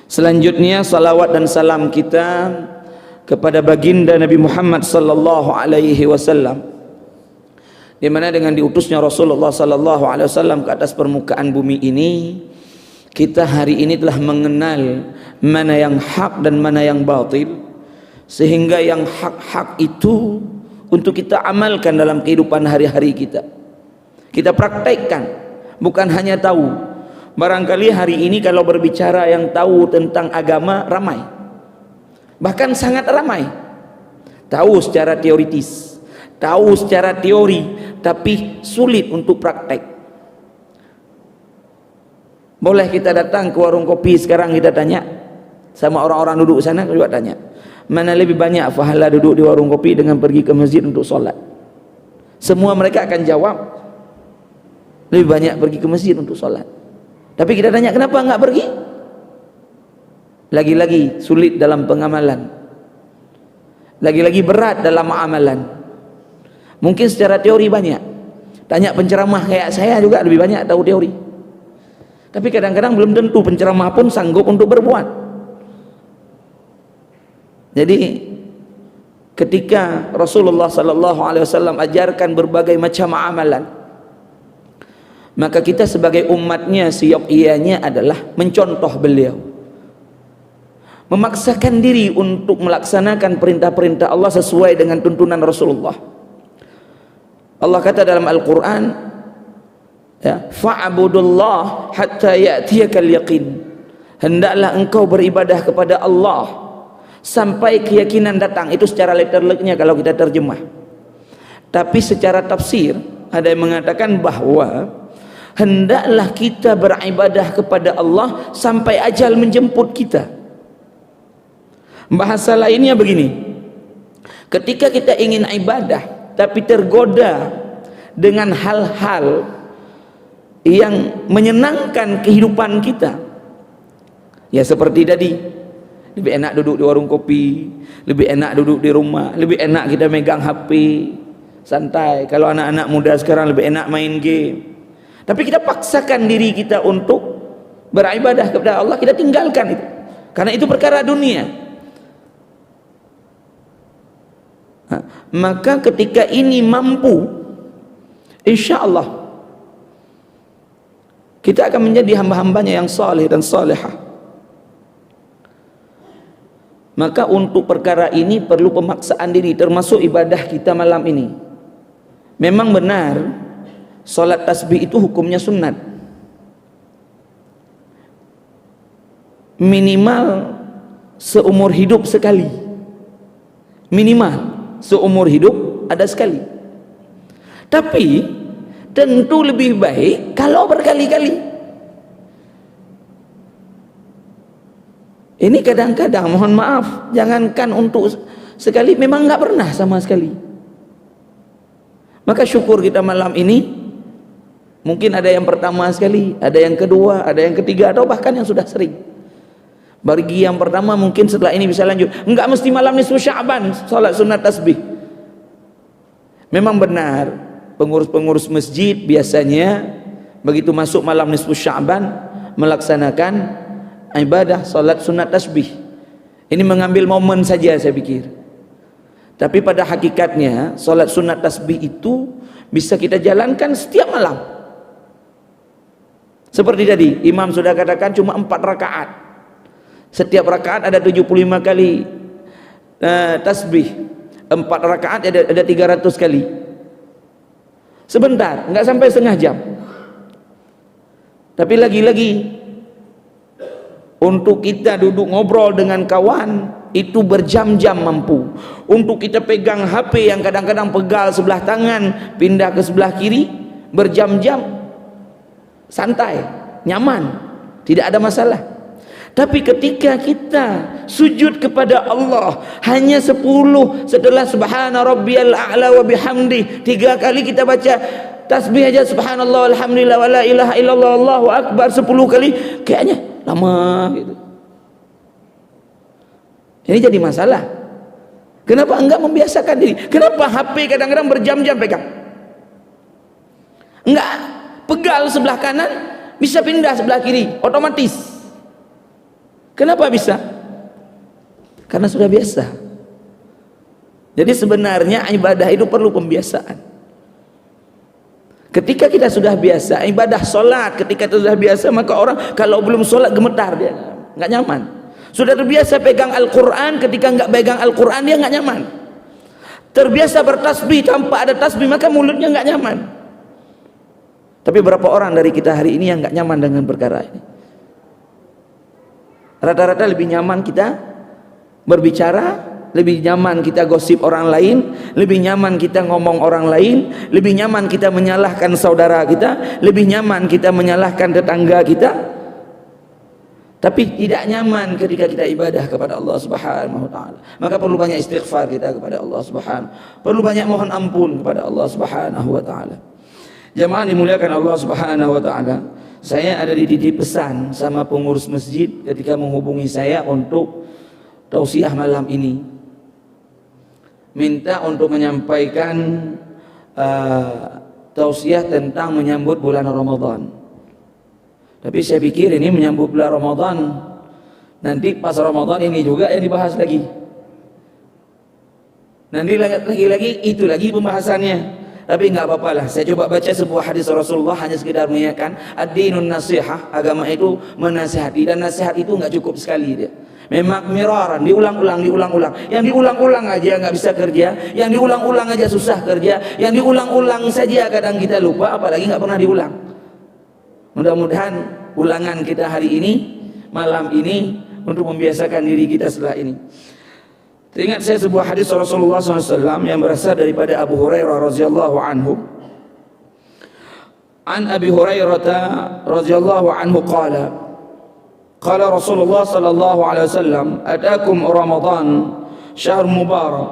Selanjutnya salawat dan salam kita kepada baginda Nabi Muhammad sallallahu alaihi wasallam, di mana dengan diutusnya Rasulullah sallallahu alaihi wasallam ke atas permukaan bumi ini, kita hari ini telah mengenal mana yang hak dan mana yang batil, sehingga yang hak-hak itu untuk kita amalkan dalam kehidupan hari-hari kita. Kita praktekkan, bukan hanya tahu. Barangkali hari ini kalau berbicara yang tahu tentang agama ramai, bahkan sangat ramai, tahu secara teoritis, tahu secara teori, tapi sulit untuk praktek. Boleh kita datang ke warung kopi sekarang, kita tanya sama orang-orang duduk sana, juga tanya mana lebih banyak pahala duduk di warung kopi dengan pergi ke masjid untuk sholat. Semua mereka akan jawab lebih banyak pergi ke masjid untuk sholat. Tapi kita tanya kenapa enggak pergi? Lagi-lagi sulit dalam pengamalan, lagi-lagi berat dalam amalan. Mungkin secara teori banyak, tanya penceramah kayak saya juga lebih banyak tahu teori, tapi kadang-kadang belum tentu penceramah pun sanggup untuk berbuat. Jadi ketika Rasulullah sallallahu alaihi wasallam ajarkan berbagai macam amalan, maka kita sebagai umatnya siyogyanya adalah mencontoh beliau, memaksakan diri untuk melaksanakan perintah-perintah Allah sesuai dengan tuntunan Rasulullah. Allah kata dalam Al-Quran, ya, fa'budullah hatta ya'tiyakal yaqin, hendaklah engkau beribadah kepada Allah sampai keyakinan datang. Itu secara letterleknya kalau kita terjemah. Tapi secara tafsir ada yang mengatakan bahwa hendaklah kita beribadah kepada Allah sampai ajal menjemput kita. Bahasa lainnya begini, ketika kita ingin ibadah tapi tergoda dengan hal-hal yang menyenangkan kehidupan kita, ya seperti tadi, lebih enak duduk di warung kopi, lebih enak duduk di rumah, lebih enak kita megang HP santai. Kalau anak-anak muda sekarang lebih enak main game. Tapi kita paksakan diri kita untuk beribadah kepada Allah, kita tinggalkan itu karena itu perkara dunia. Nah, maka ketika ini mampu, insya Allah kita akan menjadi hamba-hambanya yang saleh dan salihah. Maka untuk perkara ini perlu pemaksaan diri, termasuk ibadah kita malam ini. Memang benar salat tasbih itu hukumnya sunat, minimal seumur hidup sekali, minimal seumur hidup ada sekali. Tapi tentu lebih baik kalau berkali-kali. Ini kadang-kadang mohon maaf, jangankan untuk sekali, memang nggak pernah sama sekali. Maka syukur kita malam ini, mungkin ada yang pertama sekali, ada yang kedua, ada yang ketiga, atau bahkan yang sudah sering. Bagi yang pertama mungkin setelah ini bisa lanjut. Enggak mesti malam nisfu Sya'ban salat sunat tasbih. Memang benar pengurus-pengurus masjid biasanya begitu masuk malam nisfu Sya'ban melaksanakan ibadah salat sunat tasbih. Ini mengambil momen saja saya pikir. Tapi pada hakikatnya salat sunat tasbih itu bisa kita jalankan setiap malam. Seperti tadi imam sudah katakan cuma 4 rakaat, setiap rakaat ada 75 kali tasbih, 4 rakaat ada 300 kali. Sebentar, nggak sampai setengah jam. Tapi lagi-lagi untuk kita duduk ngobrol dengan kawan itu berjam-jam mampu. Untuk kita pegang HP yang kadang-kadang pegal sebelah tangan pindah ke sebelah kiri berjam-jam, santai, nyaman, tidak ada masalah. Tapi ketika kita sujud kepada Allah hanya 10 setelah subhana rabbiyal a'la wa bihamdi, 3 kali kita baca tasbih aja subhanallah alhamdulillah wa la ilaha illallah Allahu akbar 10 kali, kayaknya lama gitu. Ini jadi masalah. Kenapa enggak membiasakan diri? Kenapa HP kadang-kadang berjam-jam pegang? Enggak, pegal sebelah kanan bisa pindah sebelah kiri otomatis. Kenapa bisa? Karena sudah biasa. Jadi sebenarnya ibadah itu perlu pembiasaan. Ketika kita sudah biasa, ibadah solat ketika itu sudah biasa, maka orang kalau belum solat gemetar, dia nggak nyaman. Sudah terbiasa pegang Al-Quran, ketika nggak pegang Al-Quran dia nggak nyaman. Terbiasa bertasbih, tanpa ada tasbih maka mulutnya nggak nyaman. Tapi berapa orang dari kita hari ini yang nggak nyaman dengan perkara ini? Rata-rata lebih nyaman kita berbicara, lebih nyaman kita gosip orang lain, lebih nyaman kita ngomong orang lain, lebih nyaman kita menyalahkan saudara kita, lebih nyaman kita menyalahkan tetangga kita. Tapi tidak nyaman ketika kita ibadah kepada Allah Subhanahu wa taala. Maka perlu banyak istighfar kita kepada Allah Subhanahu. Perlu banyak mohon ampun kepada Allah Subhanahu wa taala. Jemaah dimuliakan Allah Subhanahu wa taala. Saya ada dititip pesan sama pengurus masjid ketika menghubungi saya untuk tausiah malam ini. Minta untuk menyampaikan tausiah tentang menyambut bulan Ramadan. Tapi saya pikir ini menyambut bulan Ramadan, nanti pas Ramadan ini juga yang dibahas lagi. Nanti lagi itu lagi pembahasannya. Tapi nggak apa-apa lah, saya coba baca sebuah hadis Rasulullah, hanya sekedar mengingatkan ad-dinun nasihah, agama itu menasihati, dan nasihat itu nggak cukup sekali dia. Memang miraran, diulang-ulang. Yang diulang-ulang aja nggak bisa kerja, yang diulang-ulang aja susah kerja, yang diulang-ulang saja kadang kita lupa, apalagi nggak pernah diulang. Mudah-mudahan ulangan kita hari ini, malam ini, untuk membiasakan diri kita setelah ini. Teringat saya sebuah hadis Rasulullah SAW yang berasal daripada Abu Hurairah radhiyallahu anhu. An Abi Hurairah radhiyallahu anhu qala qala Rasulullah sallallahu alaihi wasallam atakum Ramadan syahr mubarak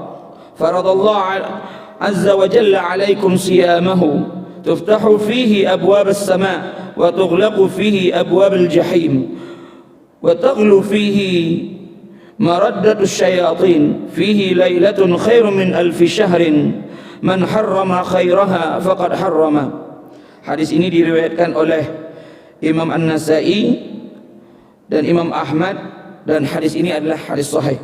faradallahu azza wa jalla alaikum siyamahu tuftahu fihi abwab as-sama' wa tughlaqu fihi abwab al-jahim wa taghlu fihi مردة الشياطين فيه ليلة خير من ألف شهر من حرم خيرها فقد حرم. Hadis ini diriwayatkan oleh Imam An-Nasai dan Imam Ahmad, dan hadis ini adalah hadis sahih.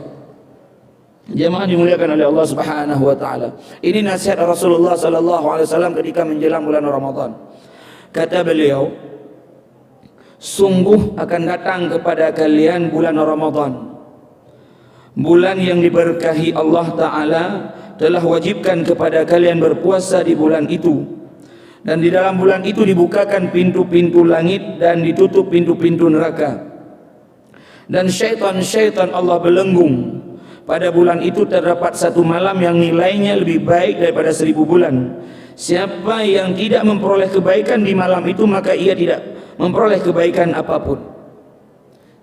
Jemaah dimuliakan oleh Allah Subhanahu wa taala. Ini nasihat Rasulullah sallallahu alaihi wasallam ketika menjelang bulan Ramadan. Kata beliau, sungguh akan datang kepada kalian bulan Ramadan, bulan yang diberkahi Allah Ta'ala telah wajibkan kepada kalian berpuasa di bulan itu, dan di dalam bulan itu dibukakan pintu-pintu langit dan ditutup pintu-pintu neraka, dan syaitan-syaitan Allah belenggung. Pada bulan itu terdapat satu malam yang nilainya lebih baik daripada 1000 bulan. Siapa yang tidak memperoleh kebaikan di malam itu, maka ia tidak memperoleh kebaikan apapun.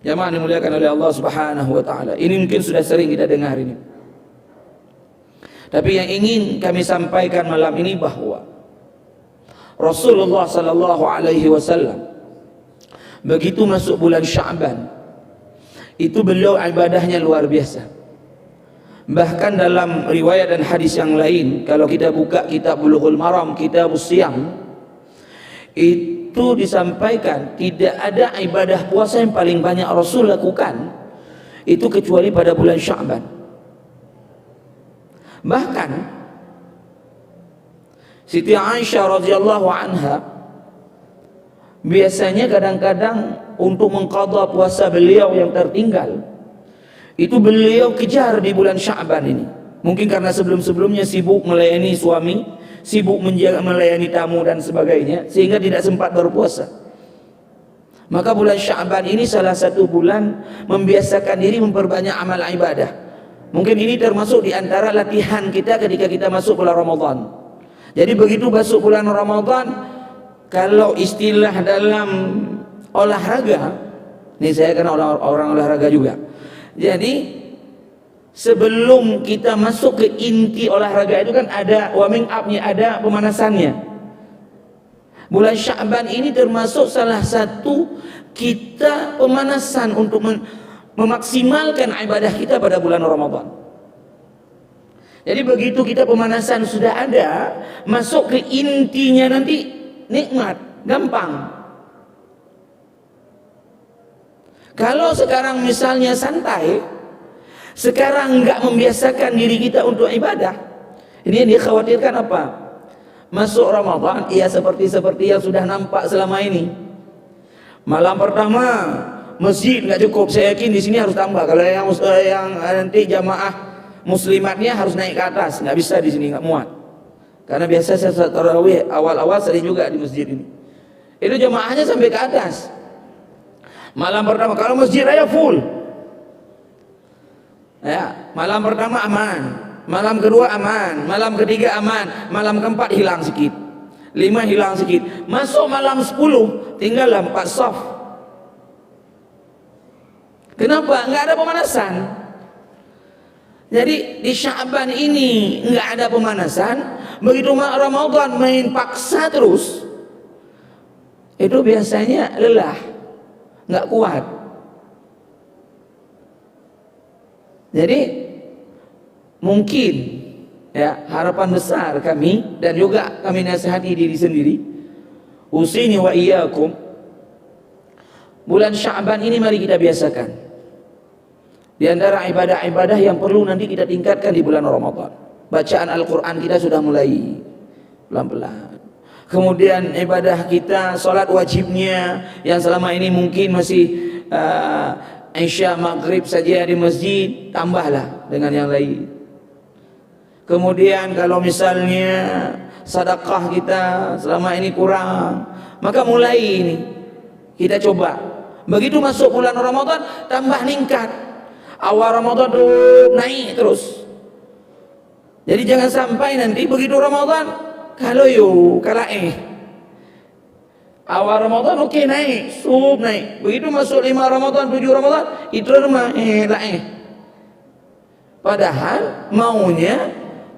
Jamaah dimuliakan oleh Allah Subhanahu wa taala. Ini mungkin sudah sering kita dengar ini. Tapi yang ingin kami sampaikan malam ini bahwa Rasulullah sallallahu alaihi wasallam begitu masuk bulan Sya'ban itu beliau ibadahnya luar biasa. Bahkan dalam riwayat dan hadis yang lain, kalau kita buka kitab Bulughul Maram, kitab Siyam, itu disampaikan tidak ada ibadah puasa yang paling banyak Rasul lakukan itu kecuali pada bulan Sya'ban. Bahkan Siti Aisyah radhiyallahu anha biasanya kadang-kadang untuk mengqadha puasa beliau yang tertinggal itu beliau kejar di bulan Sya'ban ini. Mungkin karena sebelum-sebelumnya sibuk melayani suami, sibuk melayani tamu dan sebagainya, sehingga tidak sempat berpuasa. Maka bulan Sya'ban ini salah satu bulan membiasakan diri memperbanyak amal ibadah. Mungkin ini termasuk di antara latihan kita ketika kita masuk bulan Ramadan. Jadi begitu masuk bulan Ramadan, kalau istilah dalam olahraga, ini saya kenal orang olahraga juga. Jadi sebelum kita masuk ke inti olahraga itu kan ada warming up-nya, ada pemanasannya. Bulan Sya'ban ini termasuk salah satu kita pemanasan untuk memaksimalkan ibadah kita pada bulan Ramadan. Jadi begitu kita pemanasan sudah ada, masuk ke intinya nanti nikmat, gampang. Kalau sekarang misalnya santai, sekarang enggak membiasakan diri kita untuk ibadah, ini yang dikhawatirkan apa? Masuk Ramadan, ia seperti yang sudah nampak selama ini. Malam pertama masjid nggak cukup, saya yakin di sini harus tambah. Kalau yang nanti jamaah muslimatnya harus naik ke atas, nggak bisa di sini, nggak muat. Karena biasa saya tarawih awal-awal sering juga di masjid ini. Itu jamaahnya sampai ke atas. Malam pertama kalau masjid raya full, ya malam pertama aman, malam kedua aman, malam ketiga aman, malam keempat hilang sedikit, 5 hilang sedikit, masuk malam 10 tinggal 4 saf. Kenapa? Nggak ada pemanasan. Jadi di Sya'ban ini nggak ada pemanasan, begitu Ramadan main paksa terus, itu biasanya lelah, nggak kuat. Jadi mungkin ya harapan besar kami, dan juga kami nasihati diri sendiri, usini wa iyyakum, bulan Sya'ban ini mari kita biasakan. Di antara ibadah-ibadah yang perlu nanti kita tingkatkan di bulan Ramadan, bacaan Al-Quran kita sudah mulai pelan-pelan. Kemudian ibadah kita, sholat wajibnya yang selama ini mungkin masih Isya Maghrib saja di masjid, tambahlah dengan yang lain. Kemudian kalau misalnya sedekah kita selama ini kurang, maka mulai ini kita coba. Begitu masuk bulan Ramadan tambah ningkat. Awal Ramadan tuh naik terus. Jadi jangan sampai nanti begitu Ramadan kalau awal Ramadan oke, naik, naik. Begitu masuk 5 Ramadan, 7 Ramadan, itu rumah Padahal maunya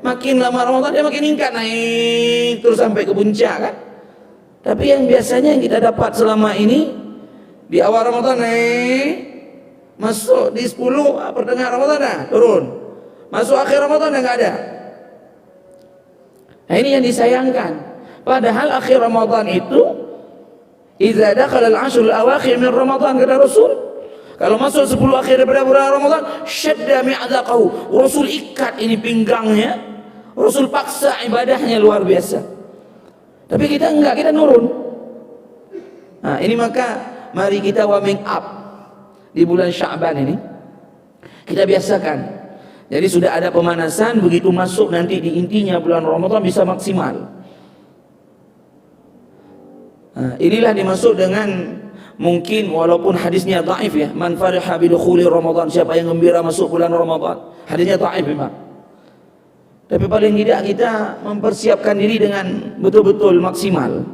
makin lama Ramadan dia makin meningkat, naik terus sampai ke puncak kan. Tapi yang biasanya yang kita dapat selama ini di awal Ramadan naik, masuk di 10 pertengahan Ramadan dah turun, masuk akhir Ramadan dah nggak ada. Nah, ini yang disayangkan. Padahal akhir Ramadan itu idza dakhala al-'ashr al-awakhir min Ramadan, kata Rasul, kalau masuk 10 akhir daripada bulan Ramadan, syadda mi'adzaqahu, Rasul ikat ini pinggangnya, Rasul paksa ibadahnya luar biasa. Tapi kita enggak, kita nurun. Nah, ini maka mari kita warming up di bulan Sya'ban ini, kita biasakan. Jadi sudah ada pemanasan, begitu masuk nanti di intinya bulan Ramadan bisa maksimal. Nah, inilah dimaksud dengan, mungkin walaupun hadisnya dhaif ya, man fariha bi dukhuli Ramadan, siapa yang gembira masuk bulan Ramadan, hadisnya dhaif memang. Tapi paling tidak kita mempersiapkan diri dengan betul-betul maksimal.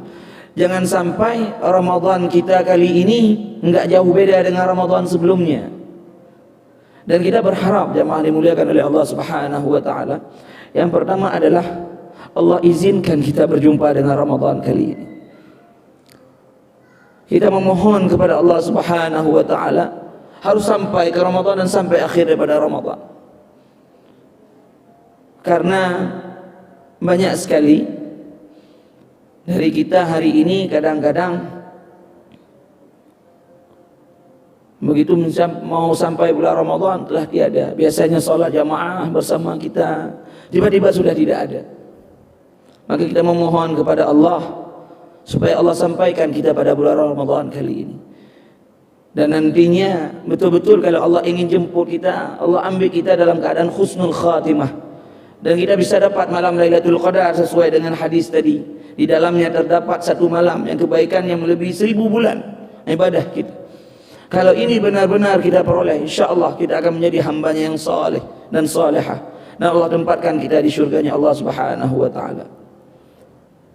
Jangan sampai Ramadan kita kali ini enggak jauh beda dengan Ramadan sebelumnya. Dan kita berharap jemaah dimuliakan oleh Allah Subhanahu wa taala, yang pertama adalah Allah izinkan kita berjumpa dengan Ramadan kali ini. Kita memohon kepada Allah Subhanahu wa taala harus sampai ke Ramadan dan sampai akhir daripada Ramadan. Karena banyak sekali dari kita hari ini kadang-kadang begitu mau sampai bulan Ramadan telah tiada. Biasanya sholat jamaah bersama kita tiba-tiba sudah tidak ada. Maka kita memohon kepada Allah supaya Allah sampaikan kita pada bulan Ramadan kali ini. Dan nantinya betul-betul kalau Allah ingin jemput kita, Allah ambil kita dalam keadaan husnul khatimah, dan kita bisa dapat malam Lailatul Qadar sesuai dengan hadis tadi. Di dalamnya terdapat satu malam yang kebaikannya melebihi 1000 bulan ibadah kita. Kalau ini benar-benar kita peroleh, insyaAllah kita akan menjadi hambanya yang saleh dan salihah, dan Allah tempatkan kita di syurganya Allah Subhanahu wa ta'ala.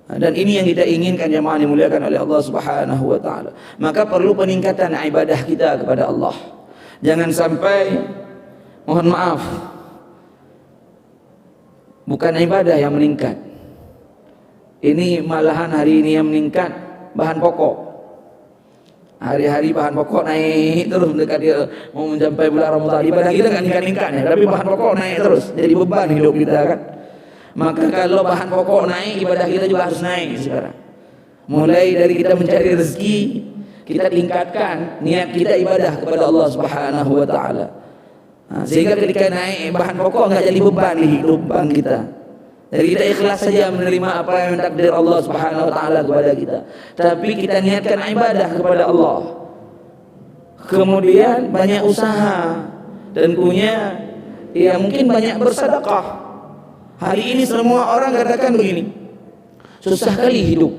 Dan ini yang kita inginkan jemaah dimuliakan oleh Allah Subhanahu wa ta'ala. Maka perlu peningkatan ibadah kita kepada Allah. Jangan sampai, mohon maaf, bukan ibadah yang meningkat, ini malahan hari ini yang meningkat bahan pokok. Hari-hari bahan pokok naik terus mendekati mau mencapai bulan Ramadan. Ibadah kita nggak meningkat-meningkatnya, tapi bahan pokok naik terus, jadi beban hidup kita kan. Maka kalau bahan pokok naik, ibadah kita juga harus naik sekarang. Mulai dari kita mencari rezeki, kita tingkatkan niat kita ibadah kepada Allah Subhanahu wa taala. Sehingga ketika naik bahan pokok enggak jadi beban di kehidupan kita. Jadi kita ikhlas saja menerima apa yang takdir Allah Subhanahu wa taala kepada kita. Tapi kita niatkan ibadah kepada Allah. Kemudian banyak usaha, tentunya ya mungkin banyak bersedekah. Hari ini semua orang katakan begini, susah kali hidup,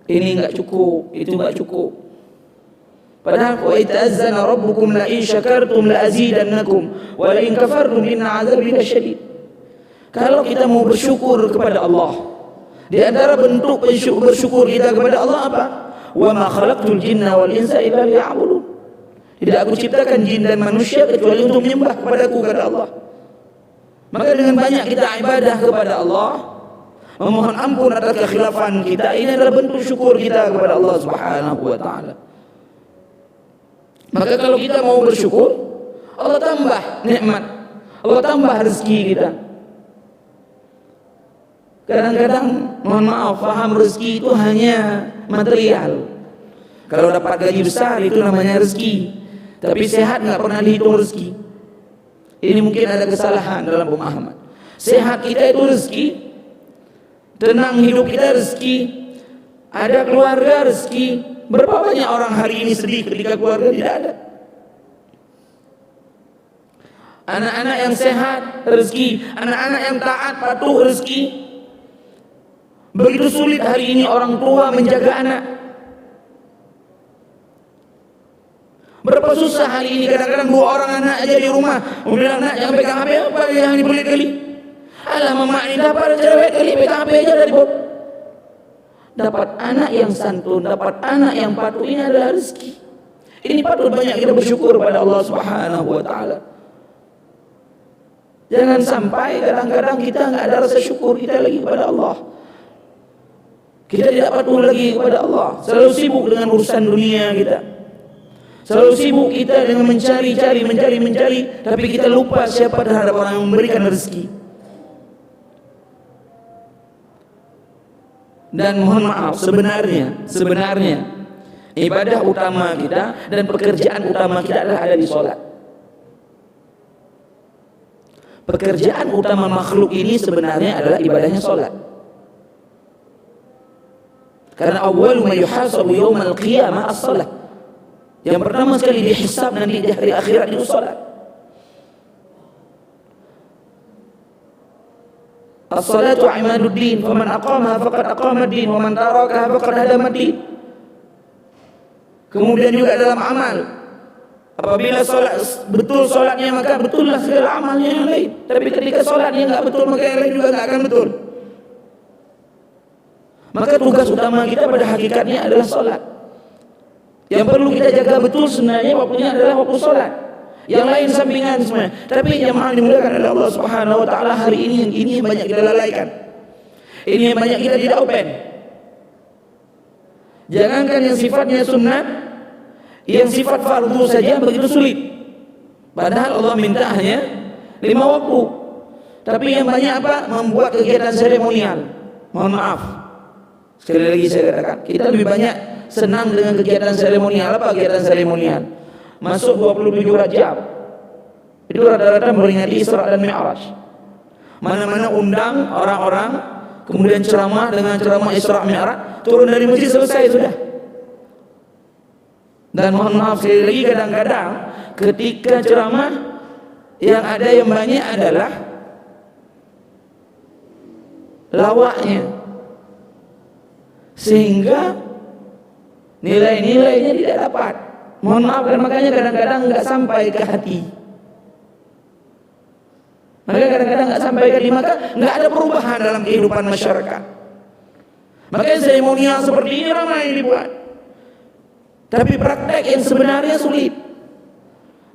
ini enggak cukup, itu enggak cukup. Padahal wa ta'azzana rabbukum la in syakartum la azidannakum wa la in kafartum inna 'adzabi lasyadid. Kalau kita mau bersyukur kepada Allah, di antara bentuk bersyukur kita kepada Allah apa? Wa ma khalaqtul jinna wal insa illa liya'budun. Tidak aku ciptakan jin dan manusia kecuali untuk menyembah kepadaku, kata Allah. Maka dengan banyak kita ibadah kepada Allah, memohon ampun atas kekhilafan kita, ini adalah bentuk syukur kita kepada Allah Subhanahu wa taala. Maka kalau kita mau bersyukur, Allah tambah nikmat, Allah tambah rezeki kita. Kadang-kadang mohon maaf, faham rezeki itu hanya material. Kalau dapat gaji besar itu namanya rezeki, tapi sehat nggak pernah dihitung rezeki. Ini mungkin ada kesalahan dalam pemahaman. Sehat kita itu rezeki, tenang hidup kita rezeki, ada keluarga rezeki. Berapa banyak orang hari ini sedih ketika keluarga tidak ada? Anak-anak yang sehat rezeki, anak-anak yang taat patuh rezeki. Begitu sulit hari ini orang tua menjaga anak. Berapa susah hari ini, kadang-kadang 2 orang anak aja di rumah. Bilang, nak jangan pegang HP, apa yang dipelit kali. Alah mamak ini dapat cerewet kali, pegang HP aja dari bot. Dapat anak yang santun, dapat anak yang patuh, ini adalah rezeki. Ini patut banyak kita bersyukur pada Allah Subhanahu wa taala. Jangan sampai kadang-kadang kita enggak ada rasa syukur kita lagi kepada Allah. Kita tidak patuh lagi kepada Allah, selalu sibuk dengan urusan dunia kita. Selalu sibuk kita dengan mencari, tapi kita lupa siapa terhadap orang yang memberikan rezeki. Dan mohon maaf, sebenarnya ibadah utama kita dan pekerjaan utama kita adalah ada di sholat. Pekerjaan utama makhluk ini sebenarnya adalah ibadahnya sholat. Karena awwalu ma yuhasabu yaumal qiyamah as-shalah. Yang pertama sekali dihisab nanti di hari akhirat itu sholat. As-salatu imaduddin, faman aqamaha faqad aqama ad-din, wa man tarakaha faqad hadama ad-din. Kemudian juga dalam amal, apabila salat betul salatnya maka betullah segala amalnya yang lain. Tapi ketika salatnya enggak betul maka yang lain juga enggak akan betul. Maka tugas utama kita pada hakikatnya adalah salat. Yang perlu kita jaga betul sebenarnya waktunya adalah waktu salat. Yang lain sampingan semua. Tapi jemaah dimuliakan oleh Allah Subhanahu wa taala, hari ini yang banyak kita lalaikan. Ini yang banyak kita tidak open. Jangankan yang sifatnya sunnah, yang sifat fardu saja begitu sulit. Padahal Allah minta hanya 5 waktu. Tapi yang banyak apa? Membuat kegiatan seremonial. Mohon maaf, sekali lagi saya katakan, kita lebih banyak senang dengan kegiatan seremonial. Apa kegiatan seremonial? Masuk 27 Rajab, itu rata-rata memperingati Isra dan Mi'raj. Mana-mana undang orang-orang, kemudian ceramah dengan ceramah Isra Mi'raj, turun dari masjid selesai sudah. Dan mohon maaf sekali lagi, kadang-kadang ketika ceramah yang ada yang banyak adalah lawaknya, sehingga nilai-nilainya tidak dapat. Mohon maaf, dan makanya kadang-kadang nggak sampai ke hati. Maka kadang-kadang nggak sampai ke hati, maka nggak ada perubahan dalam kehidupan masyarakat. Makanya seremonial seperti ini ramai dibuat, tapi praktek yang sebenarnya sulit.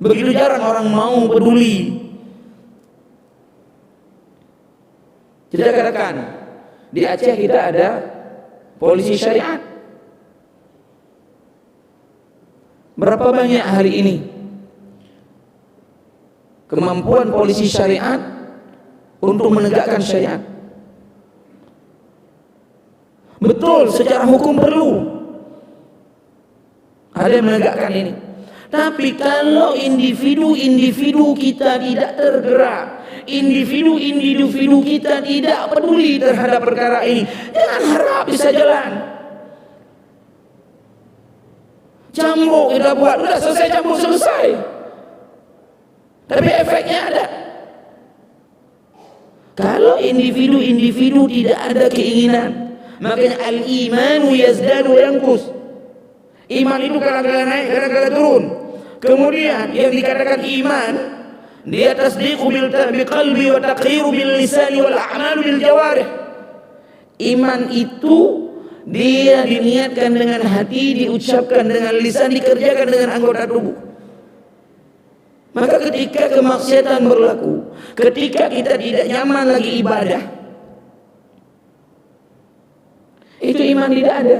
Begitu jarang orang mau peduli. Kita katakan di Aceh kita ada polisi syariat. Berapa banyak hari ini kemampuan polisi syariat untuk menegakkan syariat? Betul, secara hukum perlu. Ada yang menegakkan ini. Tapi kalau individu-individu kita tidak tergerak, individu-individu kita tidak peduli terhadap perkara ini, jangan harap bisa jalan. Cambuk kita buat, udah selesai cambuk, selesai. Tapi efeknya ada. Kalau individu-individu tidak ada keinginan, makanya al-imanu yazdadu wa yanqus. Iman itu kadang-kadang naik, kadang-kadang turun. Kemudian yang dikatakan iman, dia tasdiqu bil qalbi wa taqriru bil lisani wal a'malu bil jawarih. Iman itu dia diniatkan dengan hati, diucapkan dengan lisan, dikerjakan dengan anggota tubuh. Maka ketika kemaksiatan berlaku, ketika kita tidak nyaman lagi ibadah, itu iman tidak ada.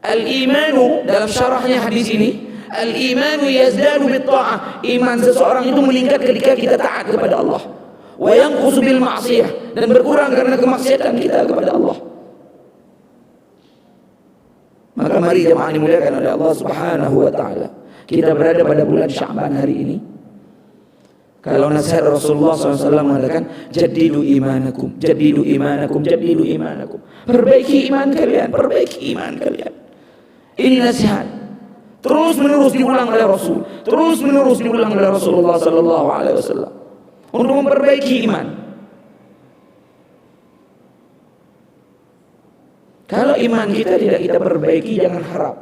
Al-imanu, dalam syarahnya hadis ini, al-imanu yazdadu bit-ta'ah. Iman seseorang itu meningkat ketika kita taat kepada Allah. Wa yanqusu bil ma'siyah, dan berkurang karena kemaksiatan kita kepada Allah. Maka mari jemaah dimuliakan oleh Allah Subhanahu wa taala. Kita berada pada bulan Sya'ban hari ini. Kalau nasihat Rasulullah SAW mengatakan, jadidu imanakum, jadidu imanakum, jadidu imanakum. Perbaiki iman kalian, perbaiki iman kalian. Ini nasihat. Terus menerus diulang oleh Rasul, terus menerus diulang oleh Rasulullah SAW untuk memperbaiki iman. Kalau iman kita tidak kita perbaiki, jangan harap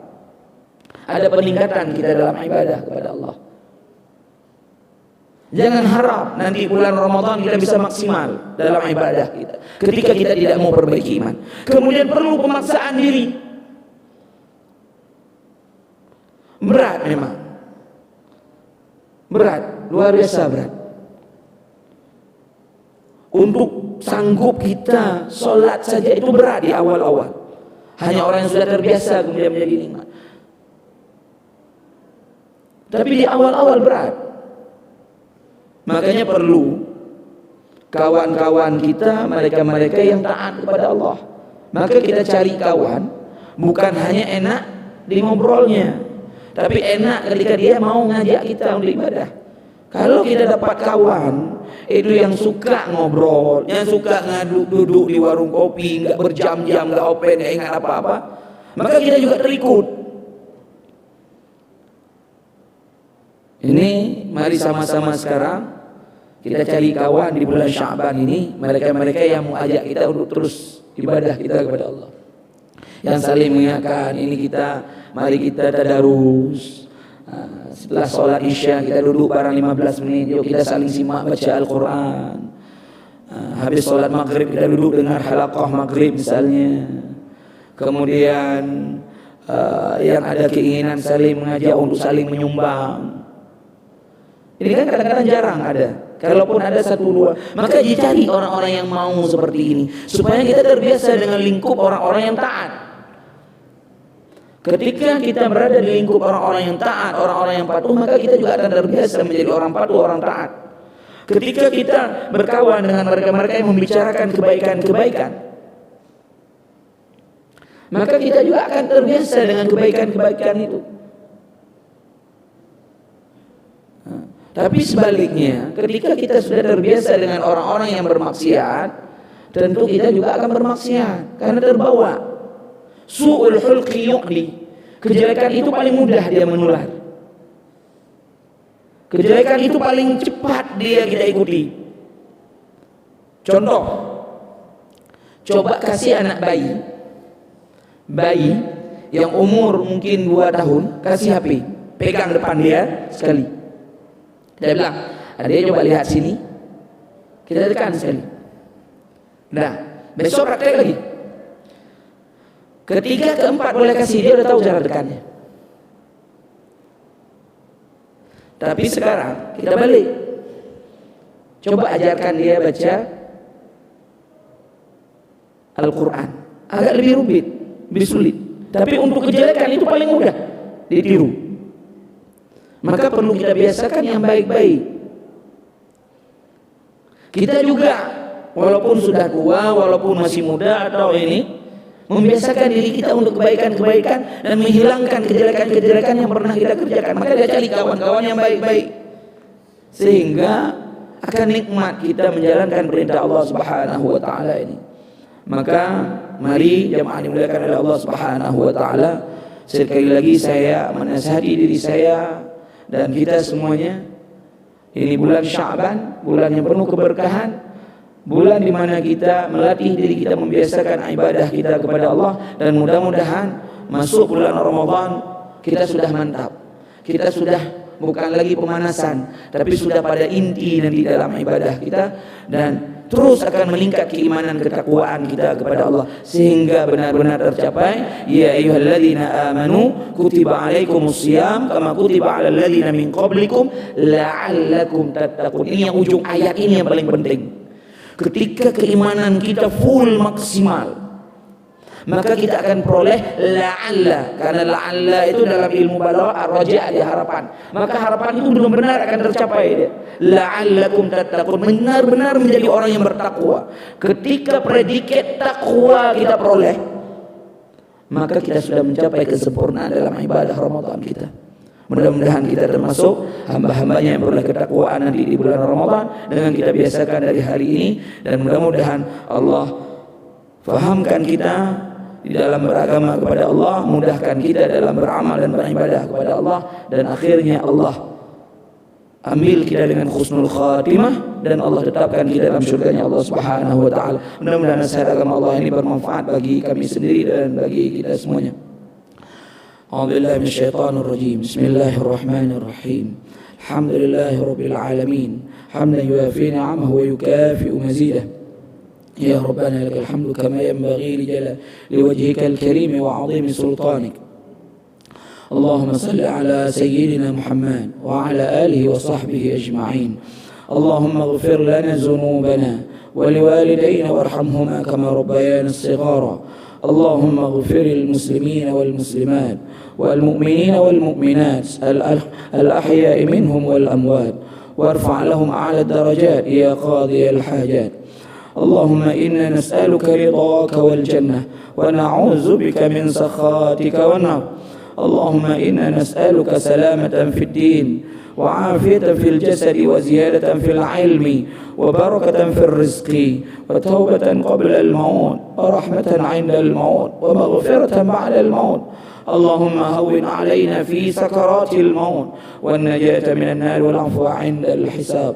ada peningkatan kita dalam ibadah kepada Allah. Jangan harap nanti bulan Ramadan kita bisa maksimal dalam ibadah kita ketika kita tidak mau perbaiki iman. Kemudian perlu pemaksaan diri. Berat memang. Berat, luar biasa berat. Untuk sanggup kita sholat saja itu berat di awal-awal. Hanya orang yang sudah terbiasa kemudian menjadi nikmat. Tapi di awal-awal berat. Makanya perlu kawan-kawan kita, mereka-mereka yang taat kepada Allah. Maka kita cari kawan, bukan hanya enak di ngobrolnya, tapi enak ketika dia mau ngajak kita untuk ibadah. Kalau kita dapat kawan itu yang suka ngobrol, yang suka duduk di warung kopi, nggak berjam-jam, nggak open, nggak ingat apa-apa, maka kita juga terikut. Ini mari sama-sama sekarang kita cari kawan di bulan Sya'ban ini, mereka-mereka yang mau ajak kita untuk terus ibadah kita kepada Allah, yang saling mengingatkan. Ini kita, mari kita tadarus. Setelah sholat isya kita duduk bareng 15 menit, yuk kita saling simak baca Al-Quran. Habis sholat maghrib kita duduk dengar halaqah maghrib misalnya. Kemudian yang ada keinginan saling mengajak untuk saling menyumbang. Ini kan kadang-kadang jarang ada. Kalaupun ada satu dua, maka dicari orang-orang yang mau seperti ini, supaya kita terbiasa dengan lingkup orang-orang yang taat. Ketika kita berada di lingkup orang-orang yang taat, orang-orang yang patuh, maka kita juga akan terbiasa menjadi orang patuh, orang taat. Ketika kita berkawan dengan mereka-mereka yang membicarakan kebaikan-kebaikan, maka kita juga akan terbiasa dengan kebaikan-kebaikan itu. Tapi sebaliknya, ketika kita sudah terbiasa dengan orang-orang yang bermaksiat, tentu kita juga akan bermaksiat karena terbawa. Su'ul hulqi yuqli. Kejelekan itu paling mudah dia menular. Kejelekan itu paling cepat dia kita ikuti. Contoh, coba kasih anak bayi yang umur mungkin 2 tahun, kasih HP, pegang depan dia sekali. Dia bilang, adek coba lihat sini, kita tekan sekali. Nah, besok praktek lagi. Ketiga, keempat boleh kasih, dia udah tahu cara tekannya. Tapi sekarang kita balik, coba ajarkan dia baca Al-Quran. Agak lebih rumit, lebih sulit. Tapi untuk kejelekan itu paling mudah ditiru. Maka perlu kita biasakan yang baik-baik. Kita juga walaupun sudah tua, walaupun masih muda atau ini, membiasakan diri kita untuk kebaikan-kebaikan dan menghilangkan kejelekan-kejelekan yang pernah kita kerjakan. Maka dia cari kawan-kawan yang baik-baik, sehingga akan nikmat kita menjalankan perintah Allah Subhanahu wa taala ini. Maka mari jemaah dimuliakan oleh Allah Subhanahu wa taala, sekali lagi saya menasihati diri saya dan kita semuanya, ini bulan Sya'ban, bulan yang penuh keberkahan, bulan di mana kita melatih diri kita membiasakan ibadah kita kepada Allah, dan mudah-mudahan masuk bulan Ramadan kita sudah mantap. Kita sudah bukan lagi pemanasan, tapi sudah pada inti nanti dalam ibadah kita, dan terus akan meningkat keimanan ketakwaan kita kepada Allah sehingga benar-benar tercapai ya ayyuhalladzina amanu kutiba alaikumusiyam kama kutiba alal ladzina min qablikum la'allakum tattaqun. Ini yang ujung ayat ini yang paling penting. Ketika keimanan kita full maksimal, maka kita akan peroleh la'alla, karena la'alla itu dalam ilmu balaghah ar-raja', dia harapan. Maka harapan itu belum benar akan tercapai dia. La'allakum tattaqun, benar-benar menjadi orang yang bertakwa. Ketika predikat takwa kita peroleh, maka kita sudah mencapai kesempurnaan dalam ibadah Ramadan kita. Mudah-mudahan kita termasuk hamba-hambanya yang beroleh ketakwaan nanti di bulan Ramadan dengan kita biasakan dari hari ini, dan mudah-mudahan Allah fahamkan kita di dalam beragama kepada Allah, mudahkan kita dalam beramal dan beribadah kepada Allah, dan akhirnya Allah ambil kita dengan husnul khatimah, dan Allah tetapkan kita dalam syurganya Allah Subhanahu wa taala. Mudah-mudahan nasihat agama Allah ini bermanfaat bagi kami sendiri dan bagi kita semuanya. A'udzubillahi minasyaitonir rajim. Bismillahirrahmanirrahim. Alhamdulillahirabbil alamin. Hamdan yuwafi ni'amahu wa yukafi'u mazidah. يا ربنا لك الحمد كما ينبغي لوجهك الكريم وعظيم سلطانك. اللهم صل على سيدنا محمد وعلى آله وصحبه أجمعين. اللهم اغفر لنا ذنوبنا ولوالدينا وارحمهما كما ربيانا صغارا. اللهم اغفر المسلمين والمسلمات والمؤمنين والمؤمنات الأحياء منهم والأموات، وارفع لهم أعلى الدرجات يا قاضي الحاجات. اللهم إنا نسألك رضاك والجنة ونعوذ بك من سخطك والنار. اللهم إنا نسألك سلامة في الدين وعافية في الجسد وزيادة في العلم وبركة في الرزق وتوبة قبل الموت ورحمة عند الموت ومغفرة بعد الموت. اللهم هون علينا في سكرات الموت والنجاة من النار والعفو عند الحساب.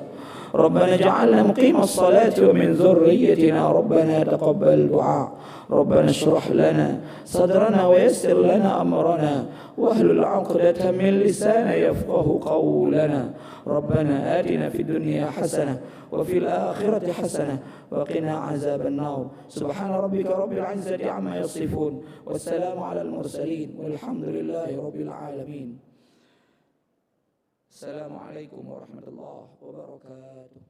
ربنا اجعلنا مقيم الصلاة ومن ذريتنا ربنا تقبل دعاء. ربنا اشرح لنا صدرنا ويسر لنا أمرنا واحلل عقدة من لساننا يفقه قولنا. ربنا آتنا في الدنيا حسنة وفي الآخرة حسنة وقنا عذاب النار. سبحان ربك رب العزة عما يصفون والسلام على المرسلين والحمد لله رب العالمين. السلام عليكم ورحمة الله وبركاته.